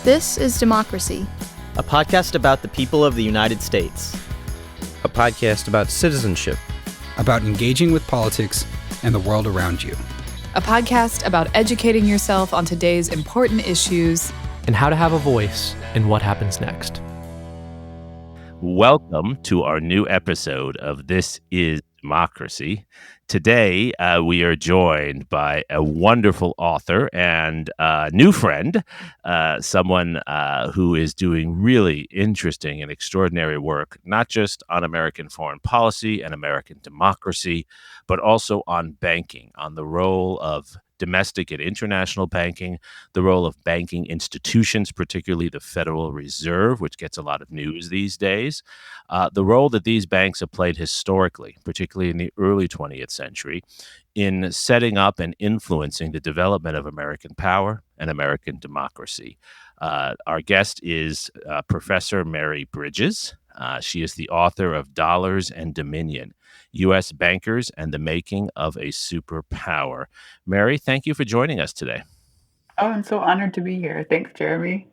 This is Democracy, a podcast about the people of the United States. A podcast about citizenship. About engaging with politics and the world around you. A podcast about educating yourself on today's important issues. And how to have a voice in what happens next. Welcome to our new episode of This is Democracy. Today, we are joined by a wonderful author and new friend, someone who is doing really interesting and extraordinary work, not just on American foreign policy and American democracy, but also on banking, on the role of domestic and international banking, the role of banking institutions, particularly the Federal Reserve, which gets a lot of news these days, the role that these banks have played historically, particularly in the early 20th century, in setting up and influencing the development of American power and American democracy. Our guest is Professor Mary Bridges. She is the author of Dollars and Dominion, U.S. Bankers and the Making of a Superpower. Mary, thank you for joining us today. Oh, I'm so honored to be here. Thanks, Jeremy.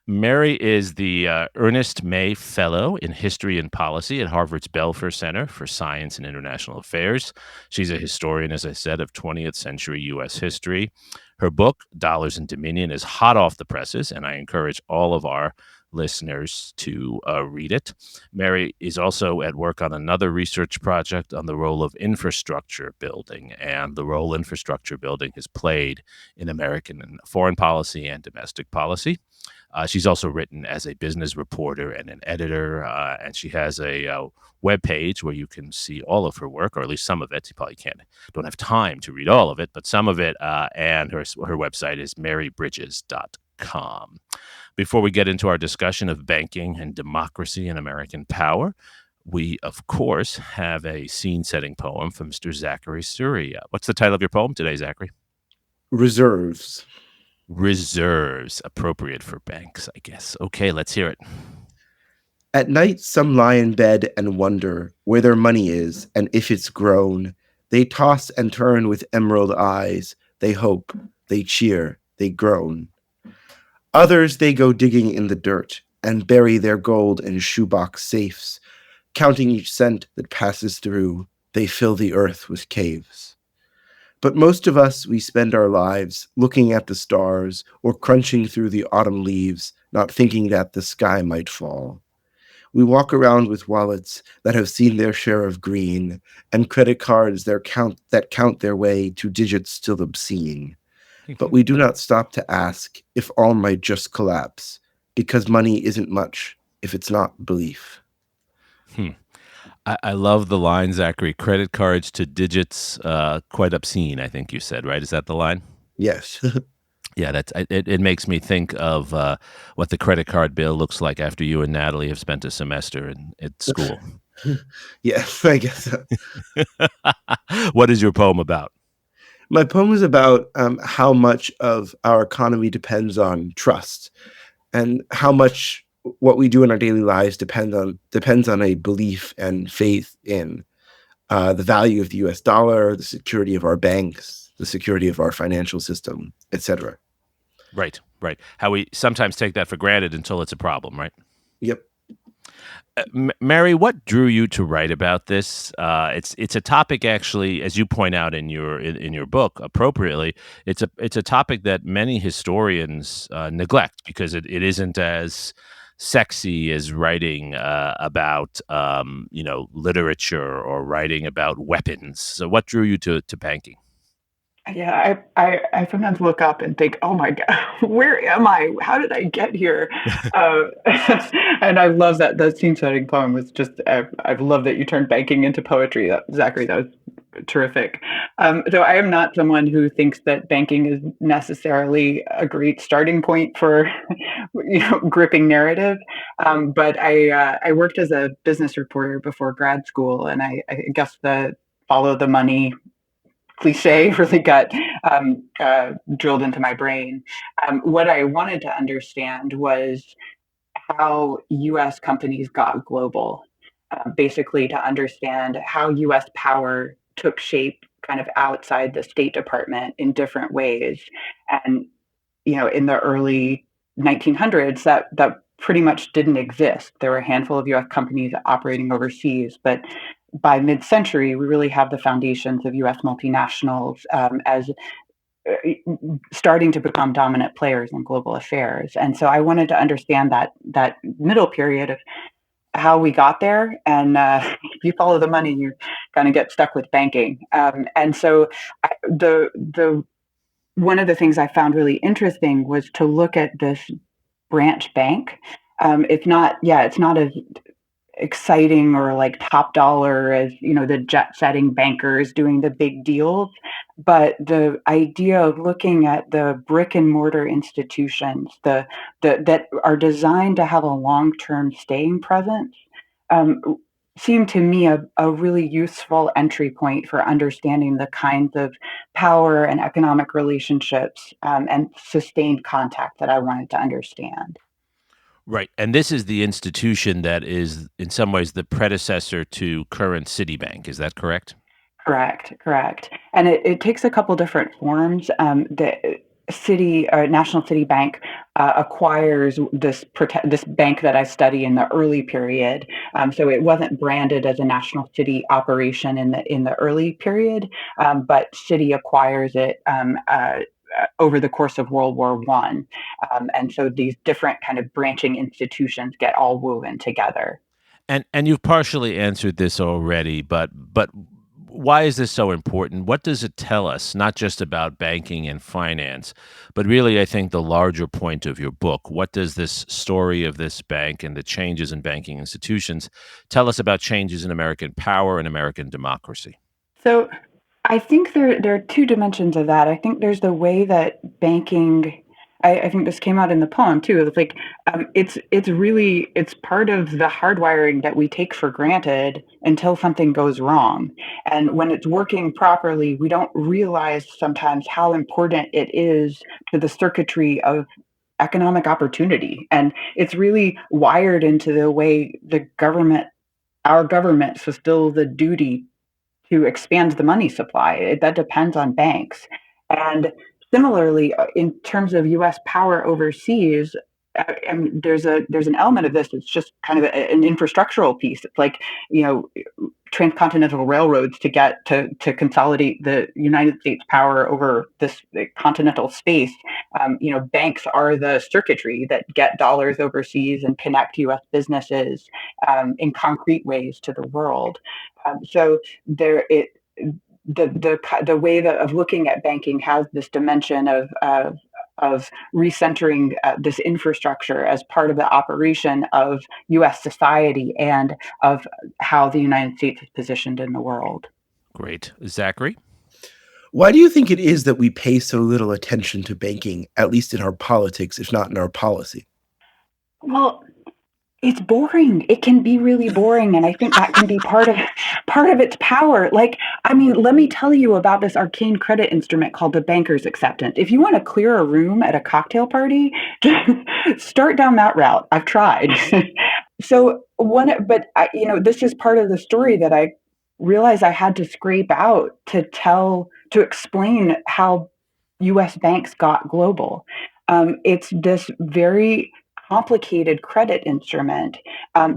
Mary is the Ernest May Fellow in History and Policy at Harvard's Belfer Center for Science and International Affairs. She's a historian, as I said, of 20th century U.S. history. Her book, Dollars and Dominion, is hot off the presses, and I encourage all of our listeners to read it. Mary is also at work on another research project on the role of infrastructure building and the role infrastructure building has played in American foreign policy and domestic policy. She's also written as a business reporter and an editor, and she has a webpage where you can see all of her work, or at least some of it. You probably don't have time to read all of it, but some of it, and her website is marybridges.com. Before we get into our discussion of banking and democracy and American power, we, of course, have a scene-setting poem from Mr. Zachary Suri. What's the title of your poem today, Zachary? Reserves. Reserves, appropriate for banks, I guess. Okay, let's hear it. At night, some lie in bed and wonder where their money is and if it's grown. They toss and turn with emerald eyes. They hope, they cheer, they groan. Others, they go digging in the dirt and bury their gold in shoebox safes. Counting each cent that passes through, they fill the earth with caves. But most of us, we spend our lives looking at the stars or crunching through the autumn leaves, not thinking that the sky might fall. We walk around with wallets that have seen their share of green and credit cards that count their way to digits still obscene. But we do not stop to ask if all might just collapse, because money isn't much if it's not belief. I love the line, Zachary. Credit cards to digits, quite obscene, I think you said, right? Is that the line? Yes. Yeah, it makes me think of what the credit card bill looks like after you and Natalie have spent a semester at school. Yes, I guess so. What is your poem about? My poem is about how much of our economy depends on trust and how much what we do in our daily lives depends on a belief and faith in the value of the U.S. dollar, the security of our banks, the security of our financial system, etc. Right. How we sometimes take that for granted until it's a problem, right? Yep. Mary, what drew you to write about this? It's a topic, actually, as you point out in your book, appropriately. It's a topic that many historians neglect because it isn't as sexy as writing about literature or writing about weapons. So, what drew you to banking? Yeah, I sometimes look up and think, oh my God, where am I? How did I get here? And I love that the scene setting poem was just, I love that you turned banking into poetry. Zachary, that was terrific. So I am not someone who thinks that banking is necessarily a great starting point for gripping narrative. But I worked as a business reporter before grad school, and I guess the follow the money cliche really got drilled into my brain. What I wanted to understand was how U.S. companies got global, basically to understand how U.S. power took shape kind of outside the State Department in different ways. And, in the early 1900s, that pretty much didn't exist. There were a handful of U.S. companies operating overseas, but by mid-century, we really have the foundations of U.S. multinationals as starting to become dominant players in global affairs. And so I wanted to understand that middle period of how we got there. And if you follow the money, you kind of get stuck with banking. And so the one of the things I found really interesting was to look at this branch bank. It's not as exciting or like top dollar as the jet setting bankers doing the big deals, but the idea of looking at the brick and mortar institutions, the that are designed to have a long term staying presence, um, seemed to me a really useful entry point for understanding the kinds of power and economic relationships and sustained contact that I wanted to understand. Right. And this is the institution that is, in some ways, the predecessor to current Citibank. Is that correct? Correct. And it takes a couple different forms. The city or National City Bank acquires this bank that I study in the early period. So it wasn't branded as a national city operation in the early period, but Citi acquires it over the course of World War One, and so these different kind of branching institutions get all woven together. And you've partially answered this already, but why is this so important? What does it tell us, not just about banking and finance, but really, I think the larger point of your book? What does this story of this bank and the changes in banking institutions tell us about changes in American power and American democracy? So I think there are two dimensions of that. I think there's the way that banking. I think this came out in the poem too. It's like it's part of the hardwiring that we take for granted until something goes wrong, and when it's working properly, we don't realize sometimes how important it is to the circuitry of economic opportunity, and it's really wired into the way our government fulfills the duty to expand the money supply. That depends on banks. And similarly, in terms of U.S. power overseas, and there's an element of this that's just kind of an infrastructural piece. It's like transcontinental railroads to consolidate the United States power over this continental space. Banks are the circuitry that get dollars overseas and connect U.S. businesses in concrete ways to the world. So there it the way of looking at banking has this dimension of recentering this infrastructure as part of the operation of U.S. society and of how the United States is positioned in the world. Great. Zachary? Why do you think it is that we pay so little attention to banking, at least in our politics, if not in our policy? Well, it's boring. It can be really boring, and I think that can be part of its power. Like, I mean, let me tell you about this arcane credit instrument called the banker's acceptance. If you want to clear a room at a cocktail party, start down that route. I've tried. This is part of the story that I realized I had to scrape out to explain how U.S. banks got global. It's this very complicated credit instrument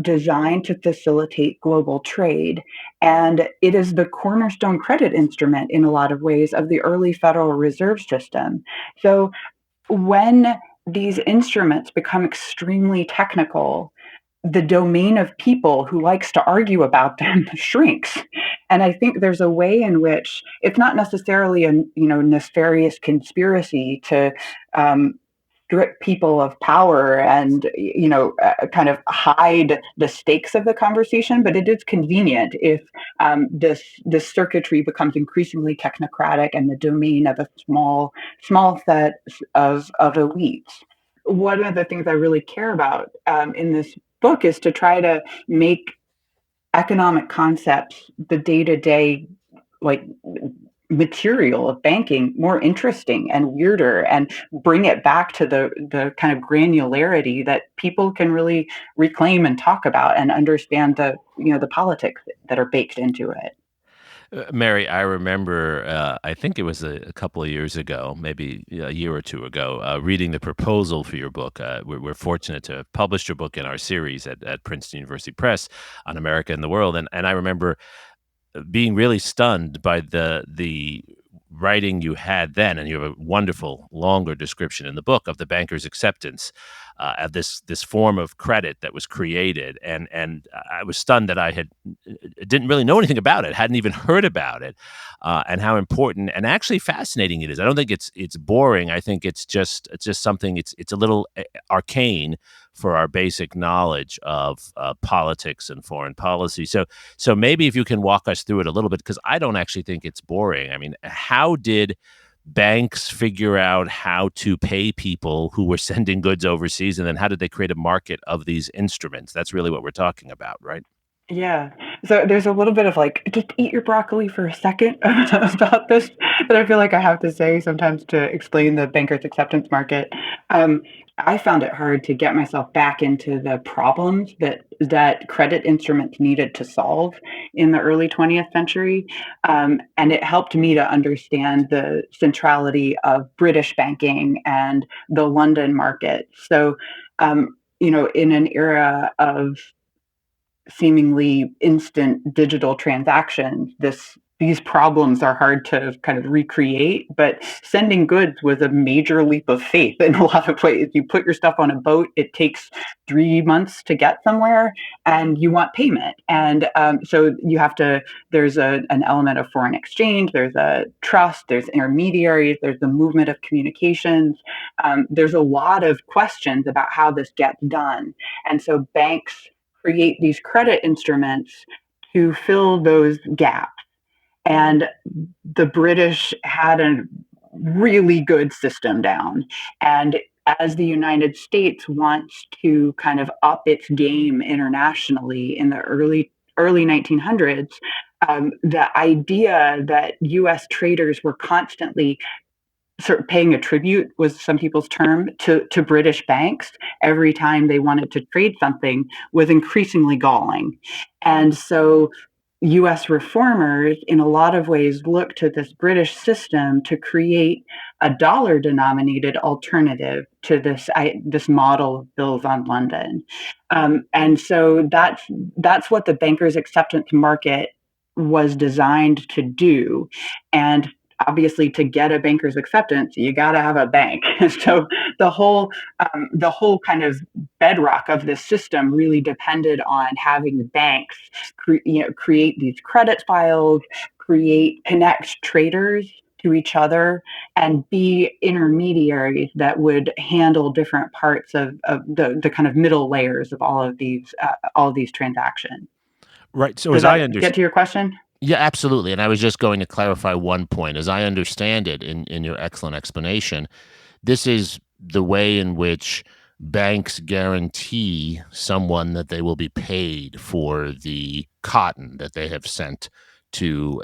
designed to facilitate global trade. And it is the cornerstone credit instrument in a lot of ways of the early Federal Reserve System. So when these instruments become extremely technical, the domain of people who likes to argue about them shrinks. And I think there's a way in which it's not necessarily a nefarious conspiracy to strip people of power and kind of hide the stakes of the conversation, but it is convenient if this circuitry becomes increasingly technocratic and the domain of a small set of elites. One of the things I really care about in this book is to try to make economic concepts, the day-to-day material of banking, more interesting and weirder, and bring it back to the kind of granularity that people can really reclaim and talk about and understand the politics that are baked into it. Mary, I remember, I think it was a couple of years ago, maybe a year or two ago, reading the proposal for your book. We're fortunate to have published your book in our series at Princeton University Press on America and the World. And I remember being really stunned by the writing you had then, and you have a wonderful longer description in the book of the banker's acceptance of this form of credit that was created, and I was stunned that I didn't really know anything about it, hadn't even heard about it, and how important and actually fascinating it is. I don't think it's boring. I think it's just something. It's a little arcane for our basic knowledge of politics and foreign policy. So maybe if you can walk us through it a little bit, because I don't actually think it's boring. I mean, how did banks figure out how to pay people who were sending goods overseas, and then how did they create a market of these instruments? That's really what we're talking about, right? Yeah. So there's a little bit of like, just eat your broccoli for a second about this that I feel like I have to say sometimes to explain the banker's acceptance market. I found it hard to get myself back into the problems that credit instruments needed to solve in the early 20th century. And it helped me to understand the centrality of British banking and the London market. So, in an era of seemingly instant digital transactions, these problems are hard to kind of recreate, but sending goods was a major leap of faith in a lot of ways. You put your stuff on a boat, it takes 3 months to get somewhere, and you want payment. And so there's an element of foreign exchange, there's a trust, there's intermediaries, there's the movement of communications. There's a lot of questions about how this gets done. And so banks create these credit instruments to fill those gaps. And the British had a really good system down. And as the United States wants to kind of up its game internationally in the early 1900s, the idea that U.S. traders were constantly sort of paying a tribute, was some people's term, to British banks every time they wanted to trade something was increasingly galling. And so U.S. reformers, in a lot of ways, looked to this British system to create a dollar-denominated alternative to this model of bills on London. And so that's what the banker's acceptance market was designed to do. And obviously, to get a banker's acceptance, you got to have a bank. So the whole kind of bedrock of this system really depended on having banks, create these credit files, connect traders to each other, and be intermediaries that would handle different parts of the kind of middle layers of all of these transactions. Right. So Does as I that understand, get to your question? yeah, absolutely. And I was just going to clarify one point. As I understand it in your excellent explanation, this is the way in which banks guarantee someone that they will be paid for the cotton that they have sent to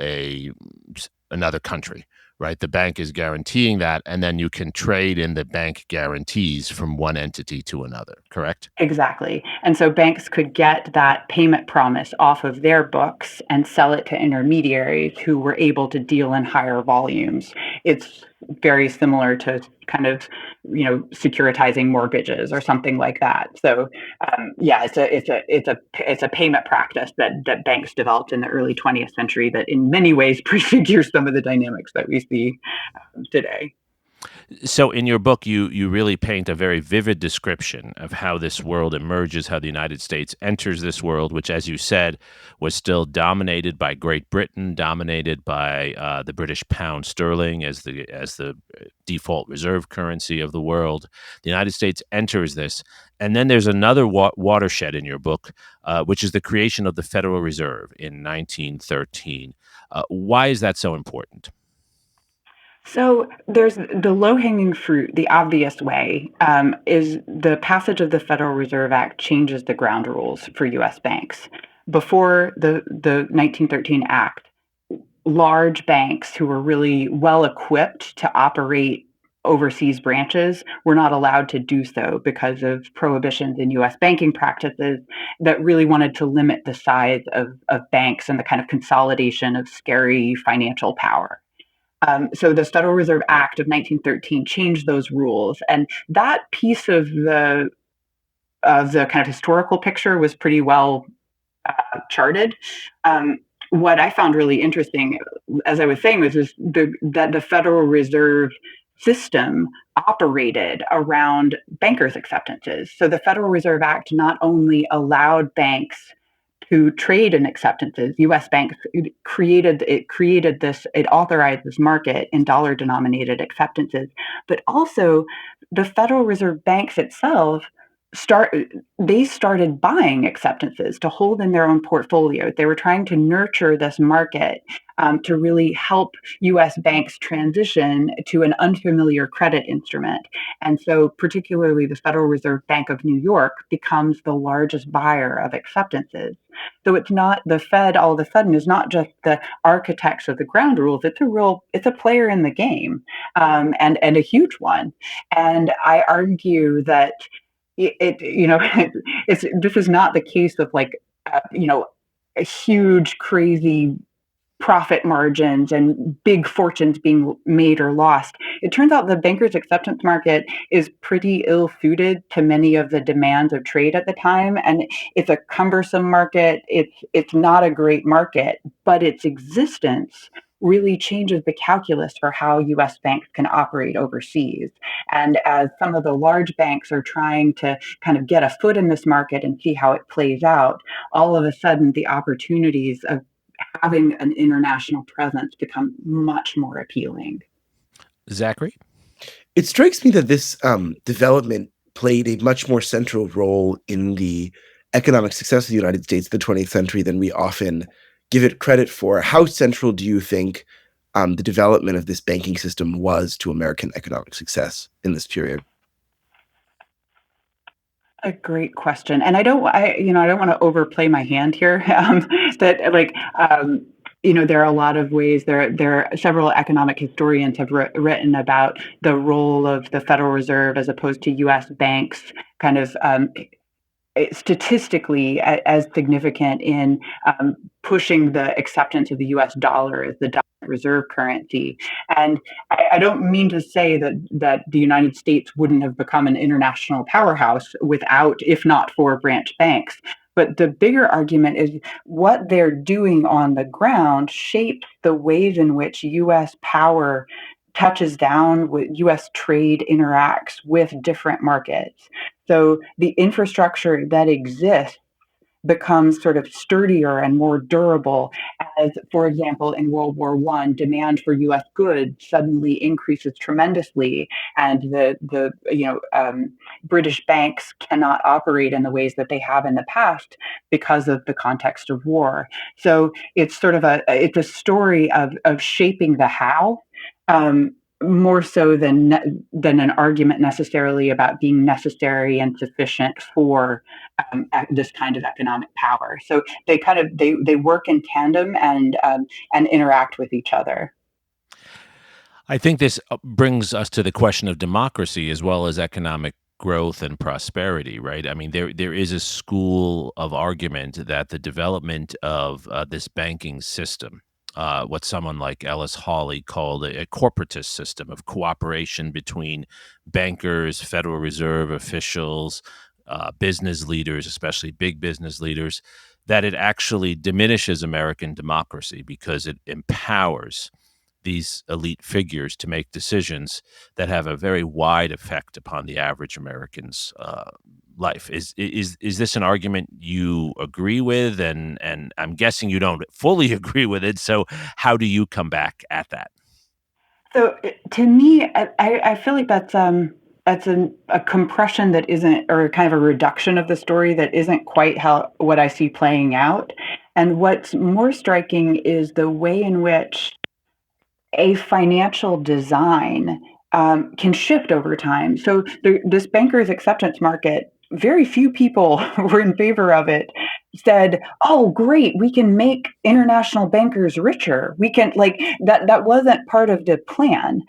another country, right? The bank is guaranteeing that, and then you can trade in the bank guarantees from one entity to another, correct? Exactly. And so banks could get that payment promise off of their books and sell it to intermediaries who were able to deal in higher volumes. It's very similar to kind of, securitizing mortgages or something like that. So, it's a payment practice that banks developed in the early 20th century that in many ways prefigures some of the dynamics that we see today. So in your book, you really paint a very vivid description of how this world emerges, how the United States enters this world, which, as you said, was still dominated by Great Britain, dominated by the British pound sterling as the default reserve currency of the world. The United States enters this. And then there's another watershed in your book, which is the creation of the Federal Reserve in 1913. Why is that so important? So there's the low-hanging fruit. The obvious way is the passage of the Federal Reserve Act changes the ground rules for U.S. banks. Before the 1913 Act, large banks who were really well equipped to operate overseas branches were not allowed to do so because of prohibitions in US banking practices that really wanted to limit the size of banks and the kind of consolidation of scary financial power. So the Federal Reserve Act of 1913 changed those rules, and that piece of the kind of historical picture was pretty well charted. What I found really interesting, as I was saying, was that the Federal Reserve system operated around bankers' acceptances. So the Federal Reserve Act not only allowed banks to trade in acceptances, U.S. banks it authorized this market in dollar-denominated acceptances, but also the Federal Reserve banks itself started buying acceptances to hold in their own portfolios. They were trying to nurture this market to really help U.S. banks transition to an unfamiliar credit instrument. And so particularly the Federal Reserve Bank of New York becomes the largest buyer of acceptances. So it's not the Fed all of a sudden is not just the architects of the ground rules. It's a player in the game, and a huge one. And I argue that this is not the case of a huge crazy profit margins and big fortunes being made or lost. It turns out the bankers' acceptance market is pretty ill-suited to many of the demands of trade at the time, and it's a cumbersome market. It's not a great market, but its existence really changes the calculus for how U.S. banks can operate overseas. And as some of the large banks are trying to kind of get a foot in this market and see how it plays out, all of a sudden the opportunities of having an international presence become much more appealing. Zachary? It strikes me that this development played a much more central role in the economic success of the United States in the 20th century than we often give it credit for. How central do you think the development of this banking system was to American economic success in this period? A great question, and I don't want to overplay my hand here. There are a lot of ways. There are several economic historians have written about the role of the Federal Reserve as opposed to U.S. banks, kind of statistically as significant in pushing the acceptance of the U.S. dollar as the dominant reserve currency. And I don't mean to say that the United States wouldn't have become an international powerhouse if not for branch banks. But the bigger argument is what they're doing on the ground shapes the ways in which U.S. power touches down with U.S. trade interacts with different markets. So the infrastructure that exists becomes sort of sturdier and more durable as, for example, in World War I, demand for U.S. goods suddenly increases tremendously, and the British banks cannot operate in the ways that they have in the past because of the context of war. So it's sort of a story of shaping the how. More so than an argument necessarily about being necessary and sufficient for this kind of economic power. So they work in tandem and interact with each other. I think this brings us to the question of democracy as well as economic growth and prosperity, right? I mean, there is a school of argument that the development of this banking system, what someone like Ellis Hawley called a corporatist system of cooperation between bankers, Federal Reserve officials, business leaders, especially big business leaders, that it actually diminishes American democracy because it empowers these elite figures to make decisions that have a very wide effect upon the average American's life. Is this an argument you agree with? And I'm guessing you don't fully agree with it. So how do you come back at that? So to me, I feel like that's a compression that isn't, or kind of a reduction of the story that isn't quite what I see playing out. And what's more striking is the way in which a financial design can shift over time. So this banker's acceptance market, very few people were in favor of it, said, oh, great, we can make international bankers richer. We can, that wasn't part of the plan.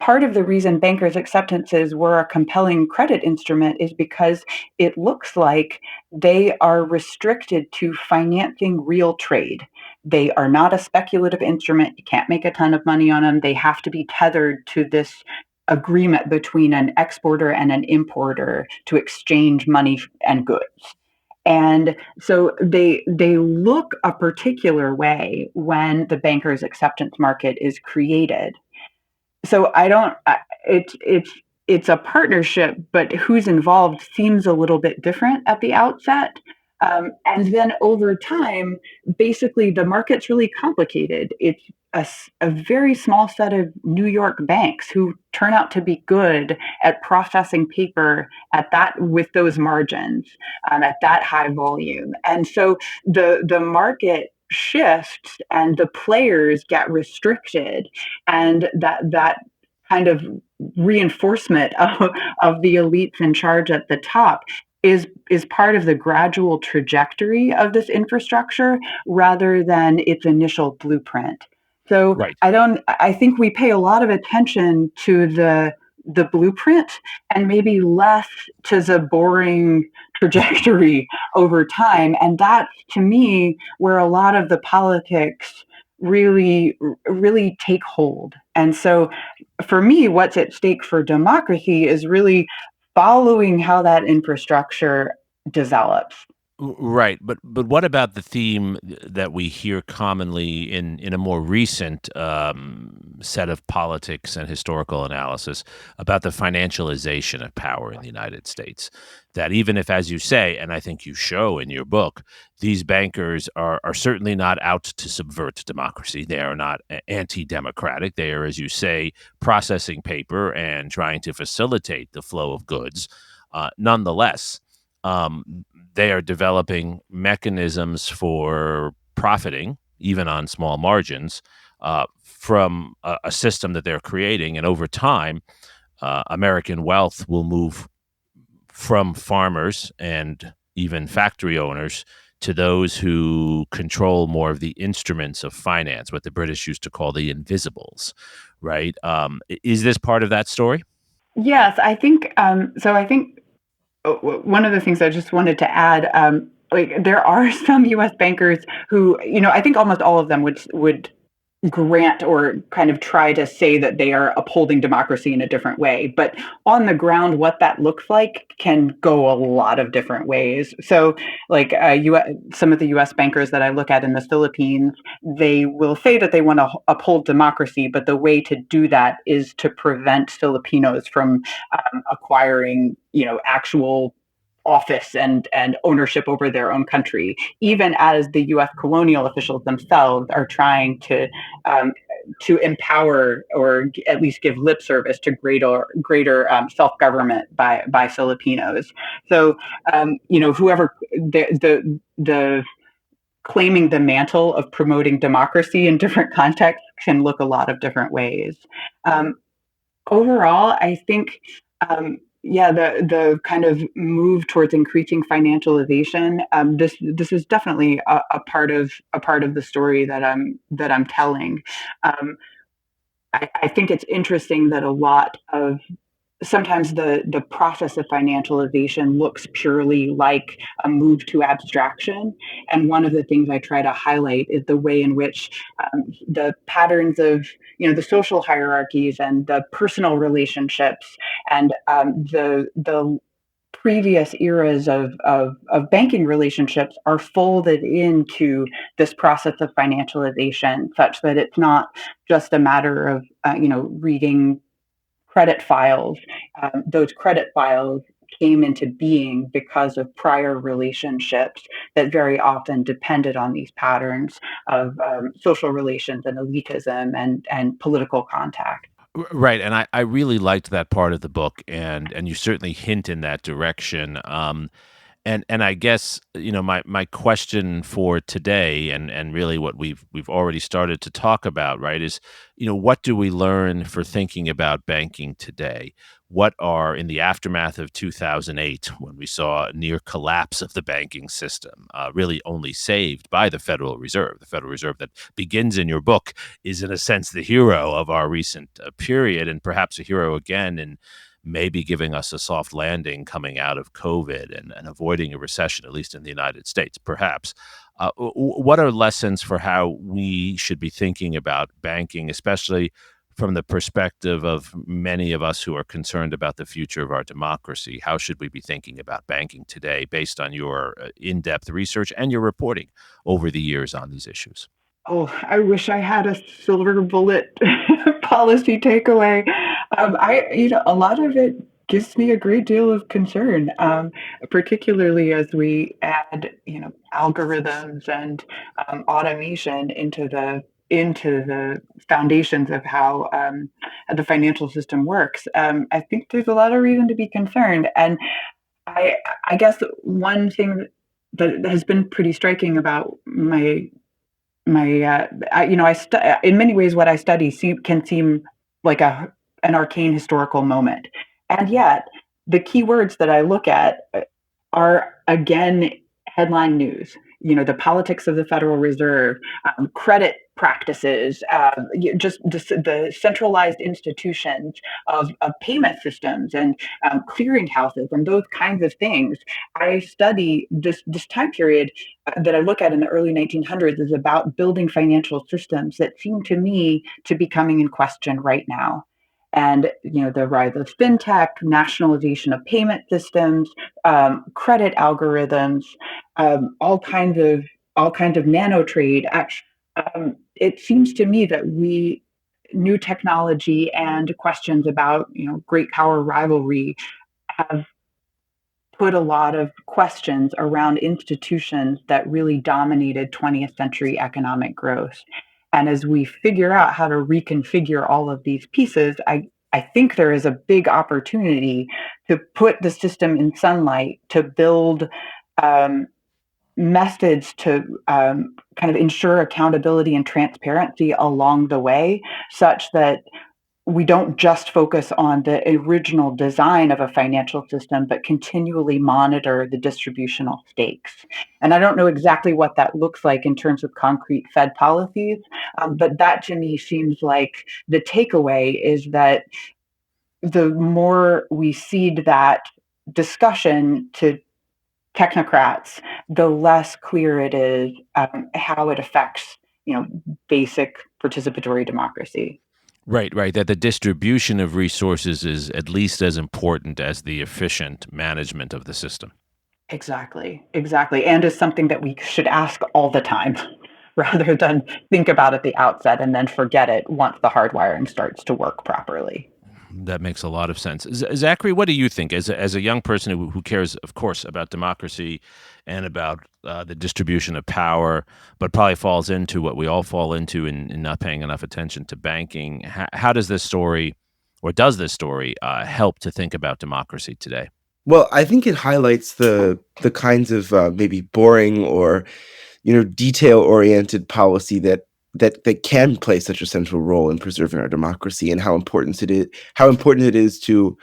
part of the reason bankers' acceptances were a compelling credit instrument is because it looks like they are restricted to financing real trade. They are not a speculative instrument. You can't make a ton of money on them. They have to be tethered to this agreement between an exporter and an importer to exchange money and goods. And so they look a particular way when the bankers' acceptance market is created. So I don't. It's a partnership, but who's involved seems a little bit different at the outset. And then over time, basically, the market's really complicated. It's a very small set of New York banks who turn out to be good at processing paper at that with those margins at that high volume. And so the market shifts and the players get restricted, and that kind of reinforcement of the elites in charge at the top is part of the gradual trajectory of this infrastructure rather than its initial blueprint. So Right. I think we pay a lot of attention to the blueprint and maybe less to the boring trajectory over time. And that's, to me, where a lot of the politics really take hold. And so for me, what's at stake for democracy is really following how that infrastructure develops. Right, but what about the theme that we hear commonly in a more recent set of politics and historical analysis about the financialization of power in the United States? That even if, as you say, and I think you show in your book, these bankers are certainly not out to subvert democracy. They are not anti-democratic. They are, as you say, processing paper and trying to facilitate the flow of goods. Nonetheless, they are developing mechanisms for profiting, even on small margins, from a system that they're creating. And over time, American wealth will move from farmers and even factory owners to those who control more of the instruments of finance, what the British used to call the invisibles, right? Is this part of that story? Yes, I think so. I think one of the things I just wanted to add, like there are some U.S. bankers who, I think almost all of them would grant or kind of try to say that they are upholding democracy in a different way. But on the ground, what that looks like can go a lot of different ways. So like some of the US bankers that I look at in the Philippines, they will say that they want to uphold democracy, but the way to do that is to prevent Filipinos from acquiring, actual office and ownership over their own country, even as the U.S. colonial officials themselves are trying to empower or at least give lip service to greater self-government by Filipinos. So whoever the claiming the mantle of promoting democracy in different contexts can look a lot of different ways. Overall, I think. The kind of move towards increasing financialization. This is definitely a part of the story that I'm telling. I think it's interesting that a lot of sometimes the process of financialization looks purely like a move to abstraction. And one of the things I try to highlight is the way in which the patterns of, the social hierarchies and the personal relationships and the previous eras of banking relationships are folded into this process of financialization, such that it's not just a matter of, reading credit files. Those credit files came into being because of prior relationships that very often depended on these patterns of social relations and elitism and political contact. Right, and I really liked that part of the book, and you certainly hint in that direction. And I guess, my question for today, and really what we've already started to talk about, right, is, what do we learn for thinking about banking today? What are, in the aftermath of 2008, when we saw a near collapse of the banking system, really only saved by the Federal Reserve? The Federal Reserve that begins in your book is, in a sense, the hero of our recent period, and perhaps a hero again in maybe giving us a soft landing coming out of COVID and avoiding a recession, at least in the United States, perhaps. What are lessons for how we should be thinking about banking, especially from the perspective of many of us who are concerned about the future of our democracy? How should we be thinking about banking today based on your in-depth research and your reporting over the years on these issues? Oh, I wish I had a silver bullet policy takeaway. A lot of it gives me a great deal of concern, particularly as we add, algorithms and automation into the foundations of how the financial system works. I think there's a lot of reason to be concerned, and I guess one thing that has been pretty striking about in many ways what I study can seem like an arcane historical moment, and yet the key words that I look at are again headline news. The politics of the Federal Reserve, credit practices, just the centralized institutions of payment systems and clearinghouses and those kinds of things. I study this time period that I look at in the early 1900s is about building financial systems that seem to me to be coming in question right now. And the rise of fintech, nationalization of payment systems, credit algorithms, all kinds of nano trade. It seems to me that new technology and questions about great power rivalry have put a lot of questions around institutions that really dominated 20th century economic growth. And as we figure out how to reconfigure all of these pieces, I think there is a big opportunity to put the system in sunlight, to build methods to kind of ensure accountability and transparency along the way, such that we don't just focus on the original design of a financial system, but continually monitor the distributional stakes. And I don't know exactly what that looks like in terms of concrete Fed policies, but that to me seems like the takeaway is that the more we cede that discussion to technocrats, the less clear it is how it affects, basic participatory democracy. Right, right. That the distribution of resources is at least as important as the efficient management of the system. Exactly, exactly. And is something that we should ask all the time rather than think about at the outset and then forget it once the hardwiring starts to work properly. That makes a lot of sense. Zachary, what do you think as a young person who cares, of course, about democracy and about the distribution of power, but probably falls into what we all fall into in not paying enough attention to banking? How does this story, or does this story, help to think about democracy today? Well, I think it highlights the kinds of maybe boring or detail-oriented policy that can play such a central role in preserving our democracy, and how important it is to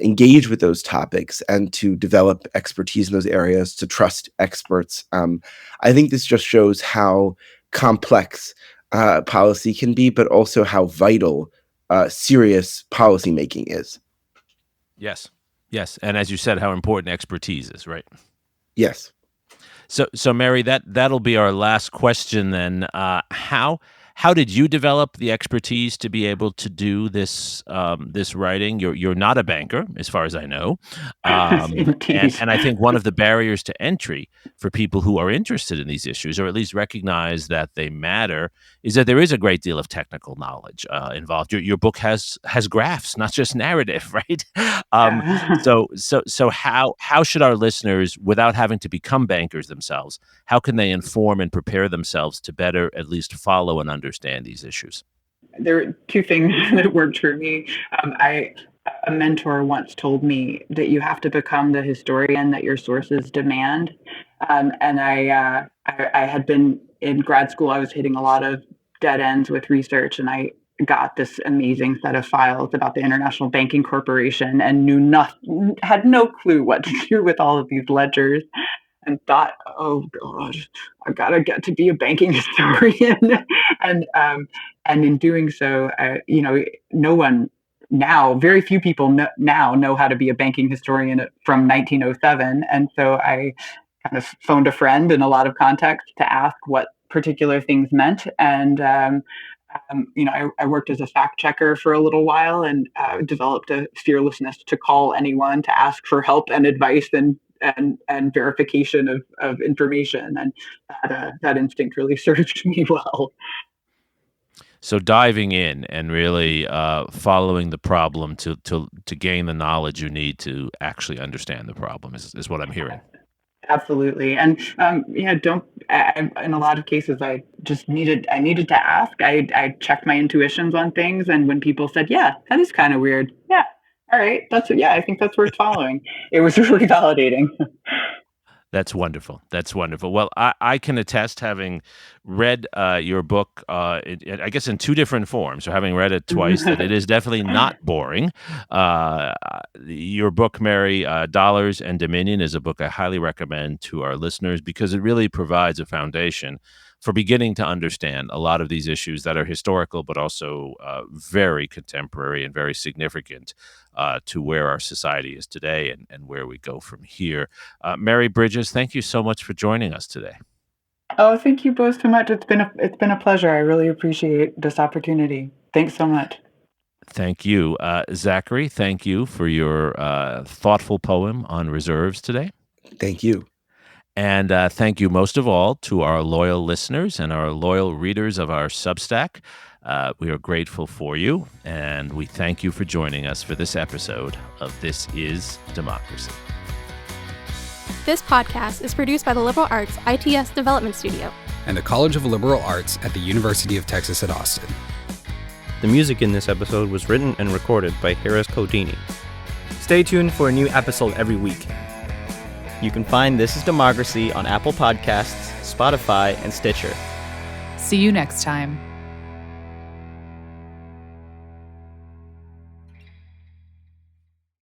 engage with those topics and to develop expertise in those areas, to trust experts. I think this just shows how complex policy can be, but also how vital serious policymaking is. Yes, yes, and as you said, how important expertise is, right? Yes. So Mary, that'll be our last question then. How did you develop the expertise to be able to do this writing? You're not a banker, as far as I know, and I think one of the barriers to entry for people who are interested in these issues, or at least recognize that they matter, is that there is a great deal of technical knowledge involved. Your book has graphs, not just narrative, right? So how should our listeners, without having to become bankers themselves, how can they inform and prepare themselves to better at least follow and understand these issues? There are two things that worked for me. I a mentor once told me that you have to become the historian that your sources demand. And I had been in grad school. I was hitting a lot of dead ends with research, and I got this amazing set of files about the International Banking Corporation and had no clue what to do with all of these ledgers, and thought, oh gosh, I've got to get to be a banking historian. And in doing so, very few people now know how to be a banking historian from 1907. And so I kind of phoned a friend in a lot of context to ask what particular things meant. And I worked as a fact checker for a little while, and developed a fearlessness to call anyone to ask for help and advice and verification of information. And that instinct really served me well. So diving in and really following the problem to gain the knowledge you need to actually understand the problem is what I'm hearing. Absolutely. And in a lot of cases, I needed to ask. I checked my intuitions on things, and when people said, yeah, that is kind of weird. Yeah. All right. I think that's worth following. It was really validating. That's wonderful. That's wonderful. Well, I can attest, having read your book, I guess in two different forms, so having read it twice, that it is definitely not boring. Your book, Mary, Dollars and Dominion, is a book I highly recommend to our listeners because it really provides a foundation for beginning to understand a lot of these issues that are historical, but also very contemporary and very significant to where our society is today and where we go from here. Mary Bridges, thank you so much for joining us today. Oh, thank you both so much. It's been a pleasure. I really appreciate this opportunity. Thanks so much. Thank you. Zachary, thank you for your thoughtful poem on reserves today. Thank you. And thank you most of all to our loyal listeners and our loyal readers of our Substack. We are grateful for you, and we thank you for joining us for this episode of This Is Democracy. This podcast is produced by the Liberal Arts ITS Development Studio and the College of Liberal Arts at the University of Texas at Austin. The music in this episode was written and recorded by Harris Codini. Stay tuned for a new episode every week. You can find This is Democracy on Apple Podcasts, Spotify, and Stitcher. See you next time.